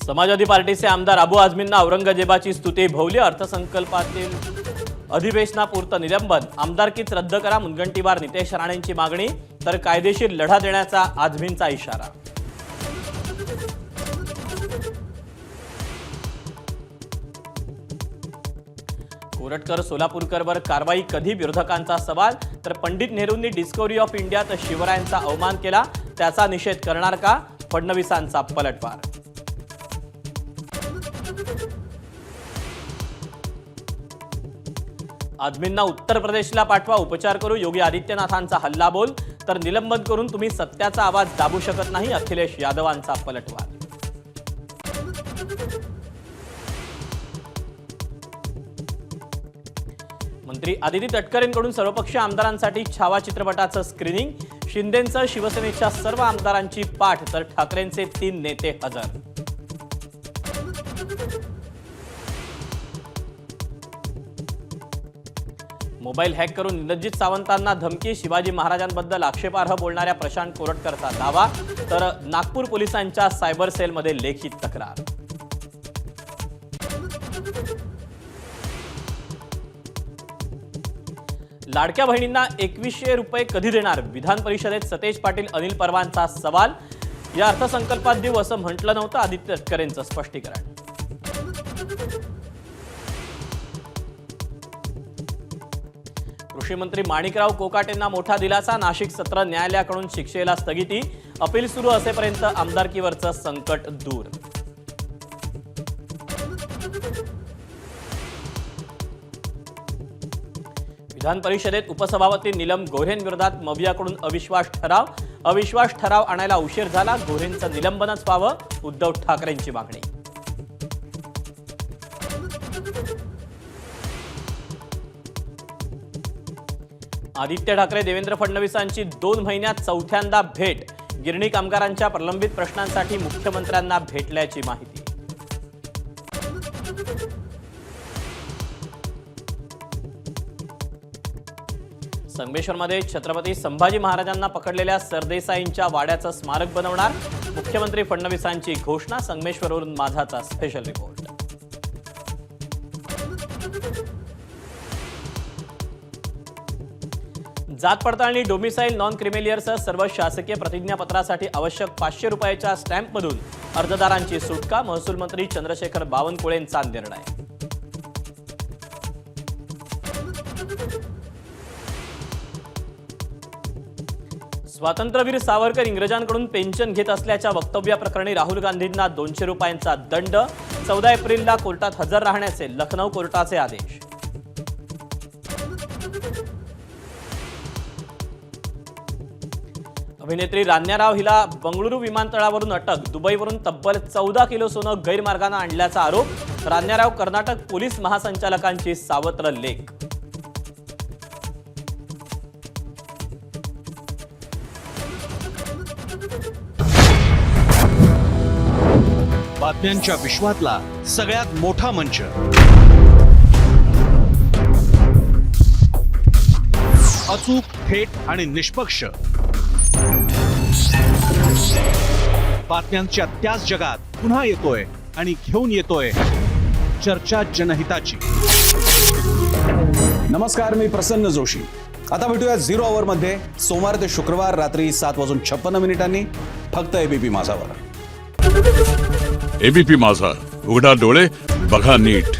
समाजवादी पार्टीचे आमदार अबू आझमींना औरंगजेबाची स्तुती भोवली। अर्थसंकल्पातील अधिवेशनापुरतं निलंबन, आमदारकीच रद्द करा मुनगंटीवार नितेश राणेंची मागणी, तर कायदेशीर लढा देण्याचा आझमींचा इशारा। कोरटकर सोलापूरकरवर कारवाई कधी, विरोधकांचा सवाल, तर पंडित नेहरूंनी डिस्कव्हरी ऑफ इंडियात शिवरायांचा अवमान केला, त्याचा निषेध करणार का, फडणवीसांचा पलटवार। आझमींना उत्तर प्रदेशला पाठवा, उपचार करू, योगी आदित्यनाथांचा हल्लाबोल, तर निलंबन करून तुम्ही सत्याचा आवाज दाबू शकत नाही, अखिलेश यादवांचा पलटवार। मंत्री आदिती तटकरेंकडून सर्वपक्षीय आमदारांसाठी छावा चित्रपटाचं स्क्रीनिंग, शिंदेंचं शिवसेनेच्या सर्व आमदारांची पाठ, तर ठाकरेंचे 3 नेते हजर। मोबाईल हॅक करून निलजित सावंतांना धमकी, शिवाजी महाराजांबद्दल आक्षेपार्ह बोलणाऱ्या प्रशांत कोरटकरचा दावा, तर नागपूर पोलिसांच्या सायबर सेलमध्ये लेखी तक्रार। लाडक्या बहिणींना 2100 रुपये कधी देणार, विधान परिषदेत सतेज पाटील अनिल परवांचा सवाल, या अर्थसंकल्पात देऊ असं म्हटलं नव्हतं, आदित्य तटकरेंचं स्पष्टीकरण। कृषी मंत्री माणिकराव कोकाटेंना मोठा दिलासा, नाशिक सत्र न्यायालयाकडून शिक्षेला स्थगिती, अपील सुरू असेपर्यंत आमदारकीवरचं संकट दूर। विधान परिषदेत उपसभापती नीलम गोऱ्हेंविरोधात मवियाकडून अविश्वास ठराव आणायला उशीर झाला, गोऱ्हेंचं निलंबनच व्हावं, उद्धव ठाकरेंची मागणी। आदित्य ठाकरे देवेंद्र फडणवीसांची 2 महिन्यात चौथ्यांदा भेट, गिरणी कामगारांच्या प्रलंबित प्रश्नांसाठी मुख्यमंत्र्यांना भेटल्याची माहिती। संगमेश्वरमध्ये छत्रपती संभाजी महाराजांना पकडलेल्या सरदेसाईंच्या वाड्याचं स्मारक बनवणार, मुख्यमंत्री फडणवीसांची घोषणा, संगमेश्वरवरून माझाचा स्पेशल रिपोर्ट। जात पडताळणी, डोमिसाईल, नॉन क्रिमिलियरसह सर्व शासकीय प्रतिज्ञापत्रासाठी आवश्यक 500 रुपयाच्या स्टॅम्पमधून अर्जदारांची सुटका, महसूल मंत्री चंद्रशेखर बावनकुळेंचा निर्णय। स्वातंत्र्यवीर सावरकर इंग्रजांकडून पेन्शन घेत असल्याच्या वक्तव्याप्रकरणी राहुल गांधींना 200 रुपयांचा दंड, 14 एप्रिलला कोर्टात हजर राहण्याचे लखनौ कोर्टाचे आदेश। अभिनेत्री रान्या राव हिला बंगळुरू विमानतळावरून अटक, दुबईवरून तब्बल 14 किलो सोनं गैरमार्गाने आणल्याचा आरोप, रान्या राव कर्नाटक पोलीस महासंचालकांची सावत्र लेख। बातम्यांच्या विश्वातला सगळ्यात मोठा मंच, अचूक, थेट आणि निष्पक्ष बातम्यांच्या त्याच जगात पुन्हा येतोय आणि घेऊन येतोय चर्चा जनहिताची। नमस्कार, मी प्रसन्न जोशी। आता भेटूया 0 आवर मध्ये, सोमवार ते शुक्रवार रात्री 7:56 फक्त एबीपी माझावर। एबीपी माझा, उघडा डोळे बघा नीट।